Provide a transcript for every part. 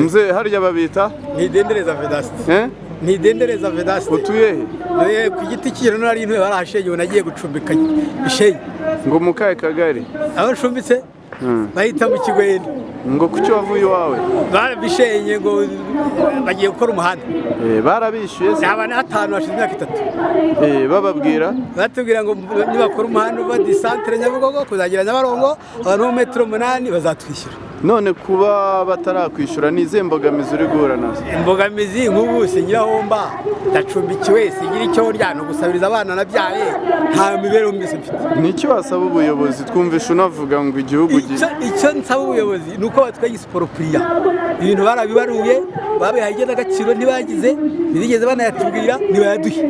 Mzee harya babita Ntidendereza Vedaste. Ntidendereza Vedaste. utuye he? Ku giti kintu nari intwe barahashenye nagiye gucumbika ishenye. Ngo mukaye kagari Aho ncumbitse bahita mu Kigwena. ngo kuki wavuye iwawe? Barabishenye ngo bagiye gukora umuhanda. Barabishyuye se? Abana 5 hashize imyaka 3. Bababwira batubwira ngo nibakora umuhanda uva di centre Nyabugogo kuzagira Nyabarongo abantu mu metero 8 bazatwishyura. None kuba batarakwishyura ni izihe mbogamizi uri guhura nazo? Imbogamizi nk'ubu sinyirahomba ndacumbikiwe sigira icyo ndya no gusabiriza abana nabyaye nta mibereho myiza mfite. Niki wasaba ubuyobozi? Twumvisha unavuga ngo igihugu icyo nsaba ubuyobozi nuko batwaye isiporopriya ibintu barabibaruye babihaye agaciro ntibagize ntibigeze banayatubwira ntibayaduhe.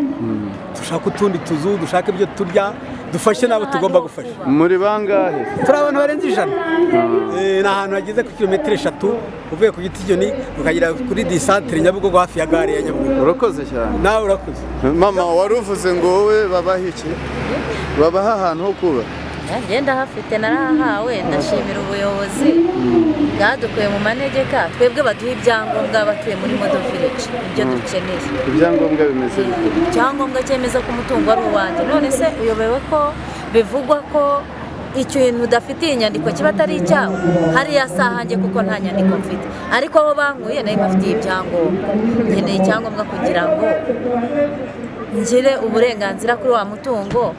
Dushaka utundi tuzu dushaka ibyo turya dufashe nabo tugomba gufasha. Muri bangahe? Turi abantu barenze 100. Ni ahantu hageze ku kilometero 3 uvuye ku giti cyoni ukagira kuri di centre Nyabugogo hafi ya gare ya Nyabugogo. Urakoze cyane. Nawe urakoze. Mama waruvuze ngo wowe babaha iki? Babaha ahantu ho kuba? Ngenda hafite narahawe ndashimira ubuyobozi bwadukuye mu manegeka twebwe baduha ibyangombwa batuye muri Model Village ibyo dukeneye. Ibyangombwa bimeze bite? Icyangombwa cyemeza ko umutungo ari uwanjye. None se uyobewe ko bivugwa ko ikintu udafitiye inyandiko kiba atari icyawe? Hariya sahanjye kuko nta nyandiko mfite, ariko abo bankuye nayo bafitiye ibyangombwa. Nkeneye icyangombwa kugira ngo ngire uburenganzira kuri wa mutungo.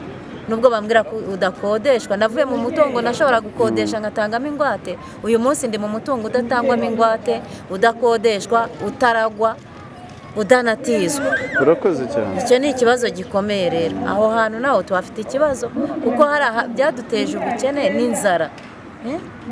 Nubwo bambwira ko udakodeshwa, navuye mu mutungo nashobora gukodesha ngatangamo ingwate. Uyu munsi ndi mu mutungo udatangwamo ingwate, udakodeshwa, utaragwa, udanatizwa. Urakoze cyane. Icyo ni ikibazo gikomeye rero. Aho hantu naho tuhafite ikibazo kuko hari byaduteje ubukene n'inzara.